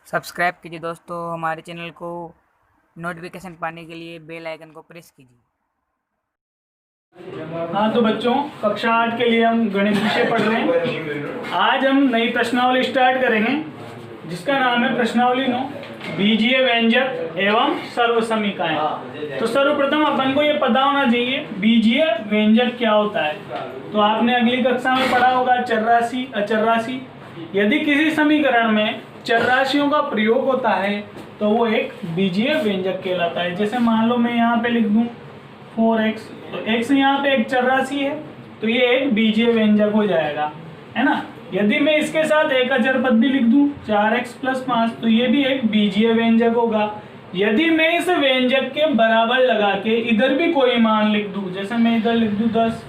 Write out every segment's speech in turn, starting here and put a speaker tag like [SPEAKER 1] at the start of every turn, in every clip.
[SPEAKER 1] Subscribe कीजिए दोस्तों हमारे चैनल को। नोटिफिकेशन पाने के लिए बेल आइकन को प्रेस कीजिए।
[SPEAKER 2] हाँ तो बच्चों, कक्षा 8 के लिए हम गणित विषय पढ़ रहे हैं। आज हम नई प्रश्नावली स्टार्ट करेंगे जिसका नाम है प्रश्नावली 9, बीजीय व्यंजक एवं सर्वसमीकाएं। तो सर्वप्रथम अपन को ये पता होना चाहिए बीजीय व्यंजक क्या होता है। तो आपने अगली कक्षा में पढ़ा होगा चर राशि अचर राशि। यदि किसी समीकरण में चर राशियों का प्रयोग होता है तो वो एक बीजीय व्यंजक कहलाता है। जैसे मान लो मैं यहाँ पे लिख दूं 4x, तो x यहाँ पे एक चर राशि है तो ये एक बीजीय व्यंजक हो जाएगा, है ना। यदि मैं इसके साथ एक अचर पद भी लिख दूं 4x + 5 तो ये भी एक बीजीय व्यंजक होगा। यदि मैं इस व्यंजक के बराबर लगा के इधर भी कोई मान लिख दूं, जैसे मैं इधर लिख दूं 10,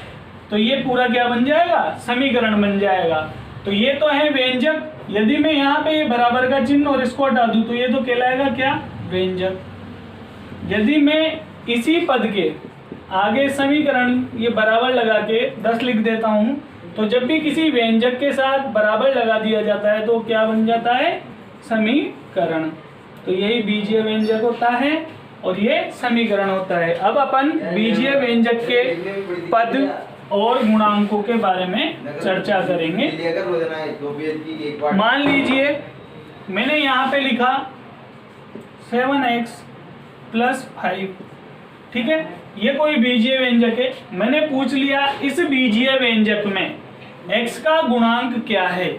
[SPEAKER 2] तो ये पूरा क्या बन जाएगा, समीकरण बन जाएगा। तो ये तो है व्यंजक। यदि मैं यहाँ पे ये बराबर का चिन्ह और इसको हटा दूं तो ये तो कहलाएगा क्या, व्यंजक। यदि मैं इसी पद के आगे समीकरण ये बराबर लगा के 10 लिख देता हूँ तो जब भी किसी व्यंजक के साथ बराबर लगा दिया जाता है तो क्या बन जाता है, समीकरण। तो यही बीजीय व्यंजक होता है और ये समीकरण होता है। अब अपन बीजीय व्यंजक के पद और गुणांकों के बारे में चर्चा करेंगे। मान लीजिए मैंने यहाँ पे लिखा 7x + 5, ठीक है, ये कोई बीजीय व्यंजक है। मैंने पूछ लिया इस बीजीय व्यंजक में x का गुणांक क्या है।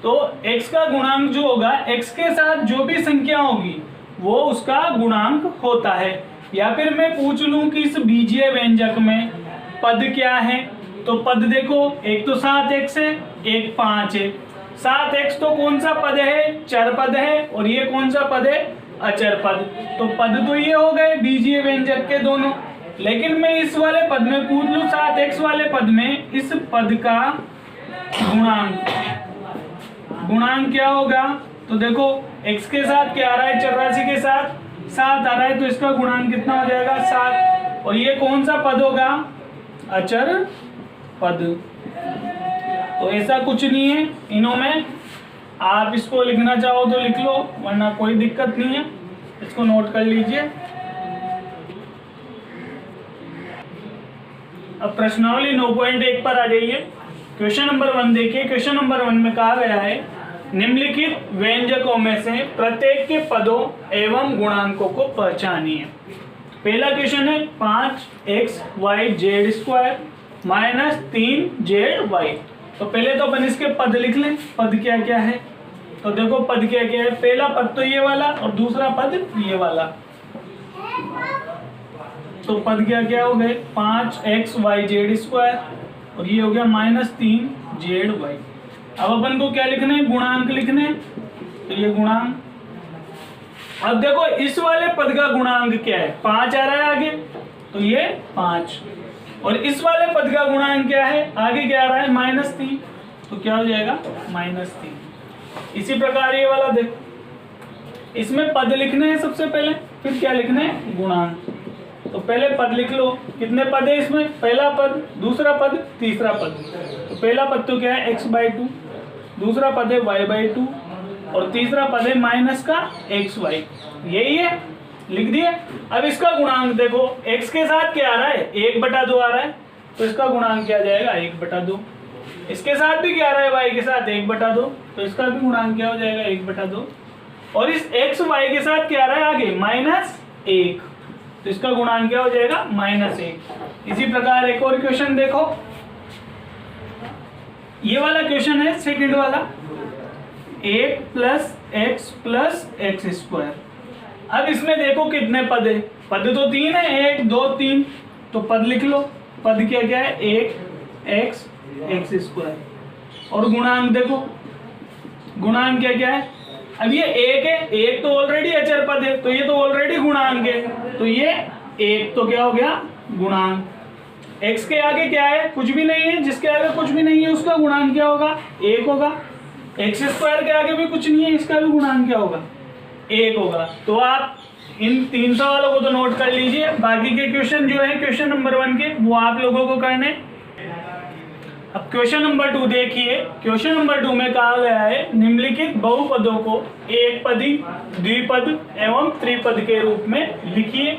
[SPEAKER 2] तो x का गुणांक जो होगा, x के साथ जो भी संख्या होगी वो उसका गुणांक होता है। या फिर मैं पूछ लूं कि इस बीजीय व्यंजक में पद क्या है, तो पद देखो, एक तो 7x है, एक 5 है। 7x तो कौन सा पद है, चर पद है, और ये कौन सा पद है, अचर पद। तो पद तो ये हो गए बीजीय व्यंजक के दोनों। लेकिन मैं इस वाले पद में पूछ लूं 7x वाले पद में इस पद का गुणांक क्या होगा। तो देखो x के साथ क्या आ रहा है, चर राशि के साथ 7 आ रहा है, तो इसका गुणांक कितना हो जाएगा, 7। और ये कौन सा पद होगा, अचर पद। तो ऐसा कुछ नहीं है इनों में, आप इसको लिखना चाहो तो लिख लो वरना कोई दिक्कत नहीं है, इसको नोट कर लीजिए। अब प्रश्नावली 9.1 पर आ जाइए। क्वेश्चन नंबर 1 देखिए। क्वेश्चन नंबर 1 में कहा गया है निम्नलिखित व्यंजकों में से प्रत्येक के पदों एवं गुणांकों को पहचानिए। पहला क्वेश्चन है 5xy² - 3zy। तो पहले तो अपन इसके पद लिख लें, पद क्या क्या है। तो देखो पद क्या क्या है, पहला पद तो ये वाला और दूसरा पद ये वाला। तो पद क्या क्या हो गए, 5xyz² और ये हो गया -3zy। अब अपन को क्या लिखना है, गुणांक लिखने हैं। तो ये गुणांक, अब देखो इस वाले पद का गुणांक क्या है, 5 आ रहा है आगे, तो ये 5। और इस वाले पद का गुणांक क्या है, आगे क्या आ रहा है, -3, तो क्या हो जाएगा, -3। इसी प्रकार ये वाला देखो, इसमें पद लिखने हैं सबसे पहले, फिर क्या लिखने हैं, गुणांक। तो पहले पद लिख लो, कितने पद है इसमें, पहला पद, दूसरा पद, तीसरा पद। तो पहला पद तो क्या है, x/2, दूसरा पद है y/2 और तीसरा पद है माइनस का xy। यही है, लिख दिए। अब इसका गुणांक देखो, x के साथ क्या आ रहा है, 1/2 आ रहा है, तो इसका गुणांक क्या आ जाएगा, 1/2। इसके साथ भी क्या आ रहा है, y के साथ 1/2, तो इसका भी गुणांक क्या हो जाएगा, 1/2। और इस xy के साथ क्या आ रहा है आगे, -1, तो इसका गुणांक क्या हो जाएगा, -1। इसी प्रकार एक और क्वेश्चन देखो, ये वाला क्वेश्चन है सेकंड वाला, 1 + x + x²। अब इसमें देखो कितने पद है, पद तो 3 है, 1 2 3। तो पद लिख लो, पद क्या क्या है, 1x x²। और गुणांक देखो, गुणांक क्या क्या है। अब ये 1 है, 1 तो ऑलरेडी अचर पद है, तो ये तो ऑलरेडी गुणांक है, तो ये 1 तो क्या हो गया, गुणांक। x के आगे क्या है, कुछ भी नहीं है, जिसके आगे कुछ भी नहीं है उसका गुणांक क्या होगा, 1 होगा। x² के आगे भी कुछ नहीं है, इसका भी गुणांक क्या होगा, 1 होगा। तो आप इन 3 सवालों को तो नोट कर लीजिए। बाकी के क्वेश्चन जो है क्वेश्चन नंबर 1 के, वो आप लोगों को करने। अब क्वेश्चन नंबर 2 देखिए। क्वेश्चन नंबर 2 में कहा गया है निम्नलिखित बहुपदों को एक पदी, द्विपद एवं त्रिपद के रूप में लिखिए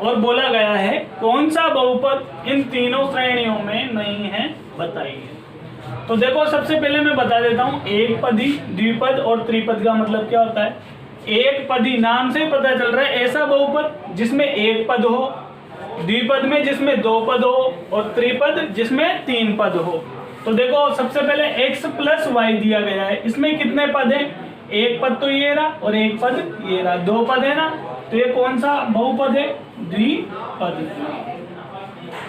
[SPEAKER 2] और बोला गया है कौन सा बहुपद इन तीनों श्रेणियों में नहीं है बताइए। तो देखो सबसे पहले मैं बता देता हूँ एक पदी, द्विपद और त्रिपद का मतलब क्या होता है। एक पदी नाम से ही पता चल रहा है ऐसा बहुपद जिसमें एक पद हो, द्विपद में जिसमें दो पद हो और त्रिपद जिसमें तीन पद हो। तो देखो सबसे पहले x प्लस वाई दिया गया है, इसमें कितने पद हैं, एक पद तो ये रहा और एक पद ये रहा, दो पद है ना, तो ये कौन सा बहुपद है, द्विपद।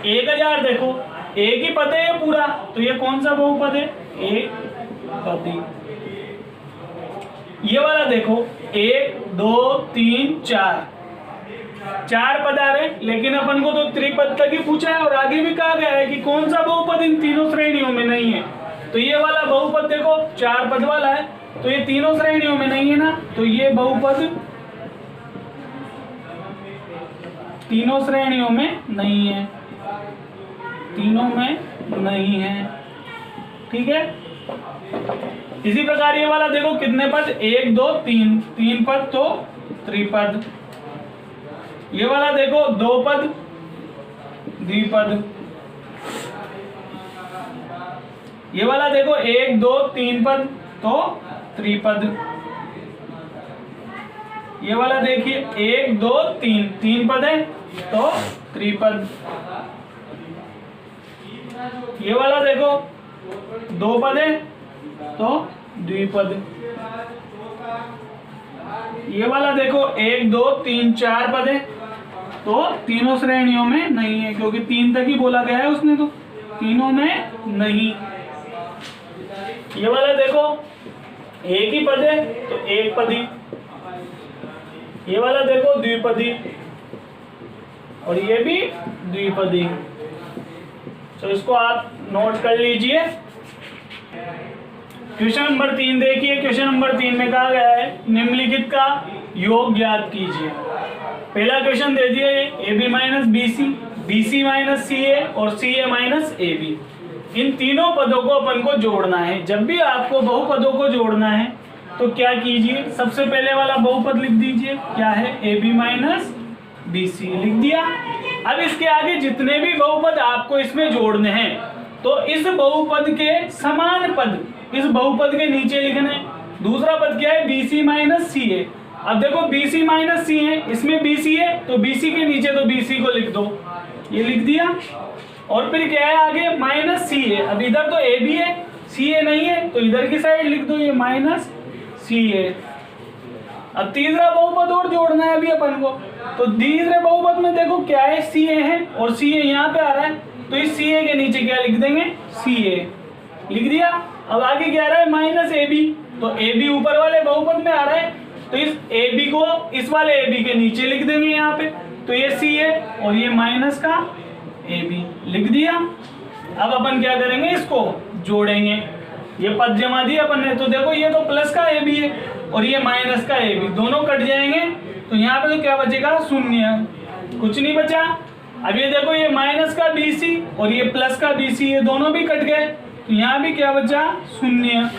[SPEAKER 2] 1000 देखो एक ही पद है ये पूरा, तो ये कौन सा बहुपद है, एक पदी। ये वाला देखो 1 2 3 4 पद आ रहे, लेकिन अपन को तो त्रिपद तक ही पूछा है और आगे भी कहा गया है कि कौन सा बहुपद इन तीनों श्रेणियों में नहीं है। तो ये वाला बहुपद देखो 4 पद वाला है, तो ये तीनों श्रेणियों में नहीं है ना, तो ये बहुपद तीनों श्रेणियों में नहीं है, तीनों में नहीं है, ठीक है। इसी प्रकार ये वाला देखो कितने पद, 1 2 3, 3 पद तो त्रिपद। ये वाला देखो 2 पद द्विपद। ये वाला देखो 1 2 3 पद तो त्रिपद। ये वाला देखिए 1 2 3, 3 पद है तो त्रिपद। ये वाला देखो 2 पद है तो द्विपद। ये वाला देखो 1 2 3 4 पद है तो तीनों श्रेणियों में नहीं है, क्योंकि 3 तक ही बोला गया है उसने, तो तीनों में नहीं। ये वाला देखो एक ही पद है तो एक पदी। ये वाला देखो द्विपदी और ये भी द्विपदी। तो इसको आप नोट कर लीजिए। क्वेश्चन नंबर 3 देखिए। क्वेश्चन नंबर 3 में कहा गया है निम्नलिखित का योग ज्ञात कीजिए। पहला क्वेश्चन दे दिया है AB minus BC, BC minus CA और CA माइनस AB। इन तीनों पदों को अपन को जोड़ना है। जब भी आपको बहुपदों को जोड़ना है तो क्या कीजिए, सबसे पहले वाला बहुपद लिख दीजिए, क्या है, AB माइनस BC लिख दिया। अब इसके आगे जितने भी बहुपद आपको इसमें जोड़ने हैं तो इस बहुपद के समान पद इस बहुपद के नीचे लिखने। दूसरा पद क्या है, BC माइनस CA। अब देखो BC माइनस C है, इसमें BC है तो BC के नीचे तो BC को लिख दो, ये लिख दिया। और फिर क्या है आगे, माइनस C है। अब इधर तो AB है, CA नहीं है, तो इधर की साइड लिख दो ये माइनस CA। अब तीसरा बहुपद और जोड़ना है अभी अपन को, तो तीसरे बहुपद में देखो क्या है, CA है और CA यहाँ पे आ रहा है, तो इस CA के नीचे क्या लिख देंगे, CA लिख दिया। अब आगे क्या आ रहा है, माइनस AB, तो AB ऊपर वाले बहुपद में आ रहा है, तो इस AB को इस वाले AB के नीचे लिख देंगे यहाँ पे, तो ये CA और ये माइनस का AB लिख दिया। अब अपन क्या करेंगे, इसको जोड़ेंगे। ये पद जमा दिया अपन ने, तो देखो ये तो प्लस का AB है और ये माइनस का AB, दोनों कट जाएंगे, तो यहाँ पे तो क्या बचेगा, शून्य, कुछ नहीं बचा। अब ये देखो ये माइनस का BC और ये प्लस का BC, ये दोनों भी कट गए, तो यहाँ भी क्या बचा, शून्य।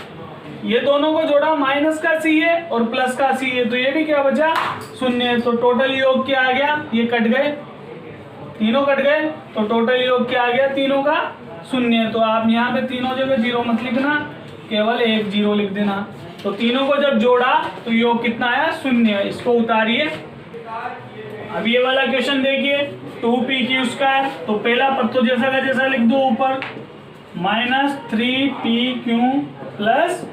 [SPEAKER 2] ये दोनों को जोड़ा, माइनस का CA और प्लस का CA, तो ये भी क्या बचा, शून्य। तो टोटल योग क्या आ गया, ये कट गए, तीनों कट गए, तो टोटल योग क्या आ गया, तीनों का शून्य। तो आप यहाँ पे तीनों जगह 0 मत लिखना, केवल 1 0 लिख देना। तो तीनों को जब जोड़ा तो योग कितना आया, शून्य। इसको उतारिए। अब ये वाला क्वेश्चन देखिए, 2PQ², तो पहला पद तो जैसा का जैसा लिख दो ऊपर, माइनस 3PQ प्लस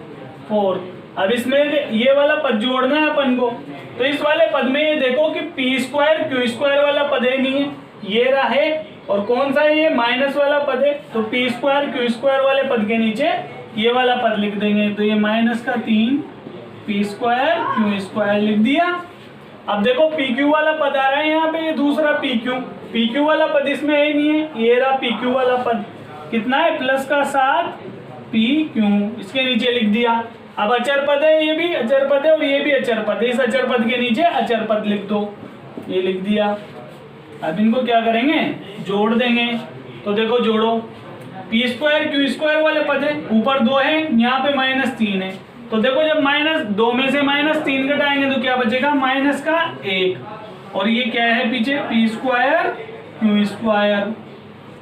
[SPEAKER 2] 4। अब इसमें ये वाला पद जोड़ना है अपन को, तो इस वाले पद में ये देखो कि P² Q² वाला पद है नहीं है, ये रहा है, और कौन सा है, ये माइनस वाला पद है, तो P² Q² वाले पद के नीचे ये वाला पद लिख देंगे, तो ये माइनस का 3 P² Q² लिख दिया। अब देखो PQ वाला पद आ रहा है यहाँ पे, ये दूसरा PQ वाला पद इसमें है नहीं है, ये रहा PQ वाला पद, कितना है, प्लस का 7 PQ, इसके नीचे लिख दिया। अब अचर पद है, ये भी अचर पद है और ये भी अचर पद है, इस अचर पद के नीचे अचर पद लिख दो, ये लिख दिया। अब इनको क्या करेंगे, जोड़ देंगे। तो देखो जोड़ो, पी स्क्वायर क्यू स्क्वायर वाले पद है, ऊपर 2 है, यहाँ पे -3 है। तो देखो जब -2 में से -3 घटाएंगे तो क्या बचेगा, माइनस का 1। और ये क्या है पीछे, पी स्क्वायर क्यू स्क्वायर।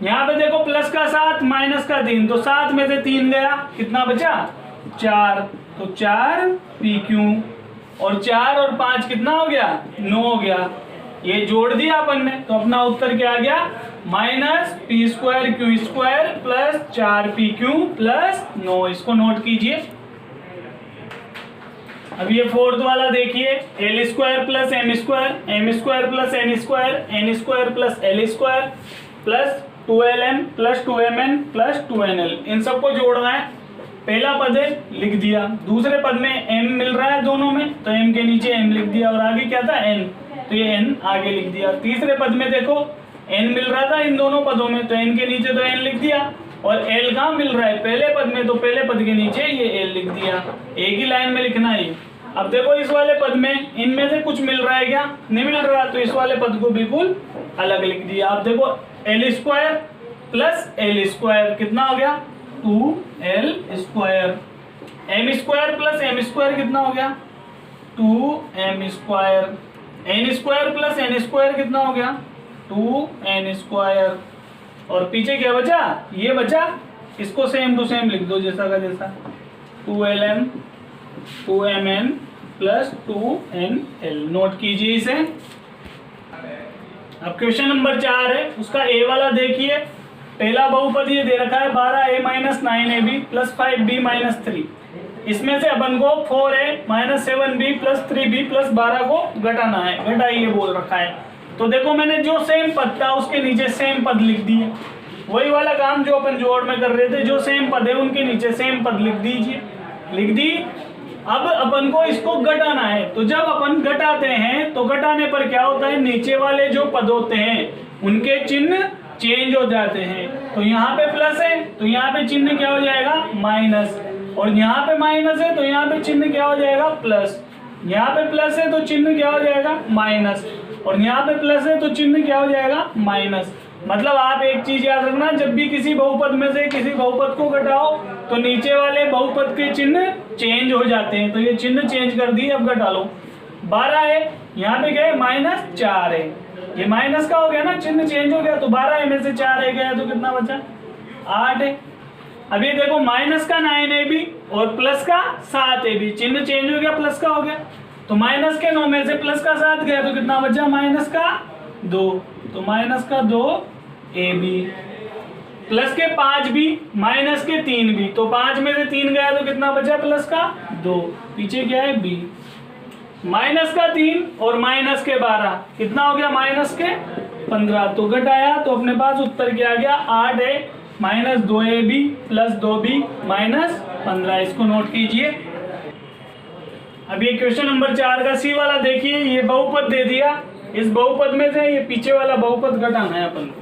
[SPEAKER 2] यहाँ पे देखो प्लस का 7 माइनस का 3, तो 7 में से 3 गया, कितना बचा 4, तो 4 पी क्यू। और 4 और 5 कितना हो गया, 9 हो गया। ये जोड़ दिया अपन ने, तो अपना उत्तर क्या आ गया, minus p square q square plus 4 p q plus 9। इसको नोट कीजिए। अब ये फोर्थ वाला देखिए, l square plus m square plus n square plus l square plus 2lm plus 2mn plus 2nl, इन सबको जोड़ना है। पहला पद है, लिख दिया। दूसरे पद में m मिल रहा है दोनों में, तो m के नीचे m लिख दिया, और आगे क्या था n, तो ये n आगे लिख दिया। तीसरे पद में देखो n मिल रहा था इन दोनों पदों में, तो n के नीचे तो n लिख दिया, और l कहाँ मिल रहा है, पहले पद में, तो पहले पद के नीचे ये l लिख दिया। एक ही लाइन में लिखना है ये। अब देखो इस वाले पद में इनमें से कुछ मिल रहा है क्या, नहीं मिल रहा, तो इस वाले पद को बिल्कुल अलग लिख दिया। अब देखो l square plus l square कितना हो गया, 2l square. M square plus m square कितना हो गया, 2m square. N square plus n square कितना हो गया, 2n स्क्वायर। और पीछे क्या बचा, ये बचा, इसको सेम टू सेम लिख दो जैसा का जैसा, 2lm 2mn plus 2nl। Note कीजिए इसे। अब क्वेश्चन नंबर 4 है, उसका ए वाला देखिए। पहला बहुपद ये दे रखा है 12a minus 9ab plus 5b minus 3। इसमें से अपन को 4a minus 7b plus 3b plus 12 को घटाना है, घटाइए बोल रखा है। तो देखो मैंने जो सेम पद था उसके नीचे सेम पद लिख दिए, वही वाला काम जो अपन जोड़ में कर रहे थे, जो सेम पद है उनके नीचे सेम पद लिख दीजिए, लिख दी। अब अपन को इसको घटाना है, तो जब अपन घटाते हैं तो घटाने पर क्या होता है, नीचे वाले जो पद होते हैं उनके चिन्ह चेंज हो जाते हैं। तो यहाँ पे प्लस है तो यहाँ पे चिन्ह क्या हो जाएगा, माइनस, और यहाँ पे माइनस है तो यहाँ पे चिन्ह क्या हो जाएगा, प्लस। यहाँ पे प्लस है तो चिन्ह क्या हो जाएगा, माइनस, और यहाँ पे प्लस है तो चिन्ह क्या हो जाएगा, माइनस। मतलब आप एक चीज याद रखना, जब भी किसी बहुपद में से किसी बहुपद को घटाओ तो नीचे वाले बहुपद के चिन्ह चेंज हो जाते हैं। तो ये चिन्ह चेंज कर दिए, अब घटा लो। 12 है, यहाँ पे क्या है, -4 है, ये माइनस का हो गया ना, चिन्ह चेंज हो गया, तो 12 में से 4 है गया, तो कितना बचा, 8 है। अब ये देखो माइनस का 9ab और प्लस का 7ab, चिन्ह चेंज हो गया, प्लस का हो गया, तो माइनस के 9 में से प्लस का 7 गया, तो कितना बचा, माइनस का 2, तो माइनस का 2ab प्लस के 5b माइनस के 3b, तो 5 में से 3 गया तो कितना बचा, प्लस का 2, पीछे क्या है b, माइनस का 3 और माइनस के 12 कितना हो गया, माइनस के 15। तो घटाया तो अपने पास उत्तर क्या आ गया, 8 है, minus 2ab plus 2b minus 15। इसको नोट कीजिए। अब ये क्वेश्चन नंबर 4 का सी वाला देखिए, ये बहुपद दे दिया, इस बहुपद में से ये पीछे वाला बहुपद घटाना है अपन को।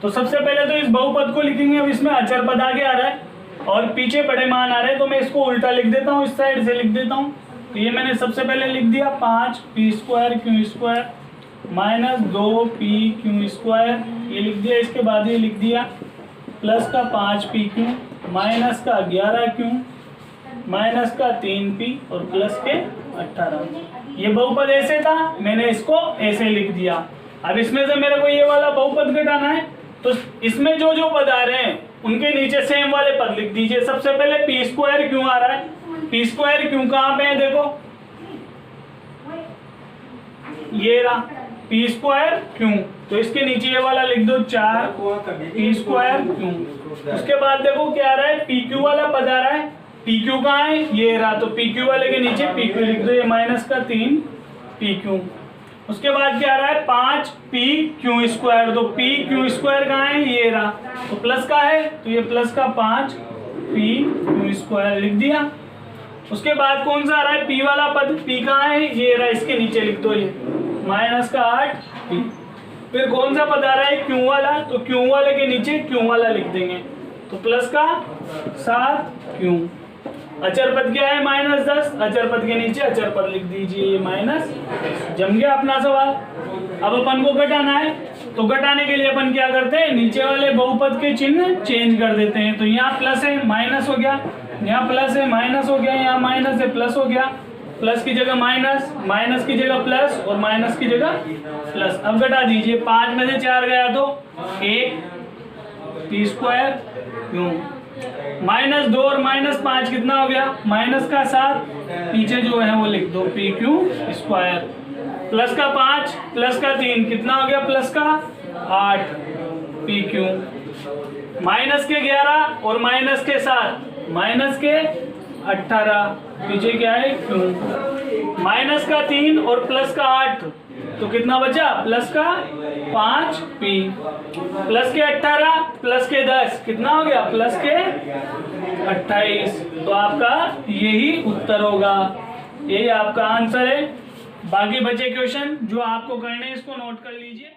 [SPEAKER 2] तो सबसे पहले तो इस बहुपद को लिखेंगे। अब इसमें अचर पद आगे आ रहा है और पीछे बड़े मान आ रहे हैं, तो मैं इसको उल्टा लिख देता हूँ, इस साइड से लिख देता हूँ। तो ये मैंने सबसे पहले लिख दिया 5p square q square minus 2p square, ये लिख दिया। इसके बाद ये लिख दिया प्लस का 5p माइनस का 11q माइनस का 3p और प्लस के 18। ये बहुपद ऐसे था, मैंने इसको ऐसे लिख दिया। अब इसमें से मेरे को ये वाला बहुपद घटाना है, तो इसमें जो जो पद आ रहे हैं उनके नीचे सेम वाले पद लिख दीजिए। सबसे पहले पी स्क्वायर क्यों आ रहा है, पी स्क्वायर क्यों कहाँ पे है, देखो ये रहा पी स्क्वायर क्यों, तो इसके नीचे ये वाला लिख दो 4 पी स्क्वायर क्यों। उसके बाद देखो क्या आ रहा है, पी क्यू वाला पद आ रहा है, पी क्यू कहाँ है, ये रहा, तो पी क्यू वाले के नीचे पी क्यू लिख दो, ये माइनस का 3 पी क्यू। उसके बाद क्या आ रहा है 5p क्यू स्क्वायर, तो p क्यू स्क्वायर कहाँ है, ये रहा, तो प्लस का है, तो ये प्लस का 5p क्यू स्क्वायर लिख दिया। उसके बाद कौन सा आ रहा है, p वाला पद, p कहाँ है, ये रहा, इसके नीचे लिख दो ये माइनस का 8p। फिर कौन सा पद आ रहा है q वाला, तो q वाले के नीचे q वाला लिख देंगे, तो प्लस का 7q। अचर पद क्या है -10, अचर पद के नीचे अचर पद लिख दीजिए, ये माइनस। जम गया अपना सवाल। अब अपन को घटाना है, तो घटाने के लिए अपन क्या करते हैं, नीचे वाले बहुपद के चिन्ह चेंज कर देते हैं। तो यहाँ प्लस है माइनस हो गया, यहाँ प्लस है माइनस हो गया, यहाँ माइनस है प्लस हो गया, प्लस की जगह माइनस, माइनस की जगह प्लस और माइनस की जगह प्लस। अब घटा दीजिए, 5 में से 4 गया तो 1 पी स्क्वायर क्यों, -2 और -5 कितना हो गया, माइनस का 7, पीछे जो है वो लिख दो पी क्यू स्क्वायर, प्लस का 5 प्लस का 3 कितना हो गया, प्लस का 8 पी क्यू, माइनस के 11 और माइनस के 7 माइनस के 18, पीछे क्या है क्यू, माइनस का 3 और प्लस का 8 तो कितना बचा, प्लस का 5 पी, प्लस के 18 प्लस के 10 कितना हो गया, प्लस के 28। तो आपका यही उत्तर होगा, यही आपका आंसर है। बाकी बचे क्वेश्चन जो आपको करने हैं इसको नोट कर लीजिए।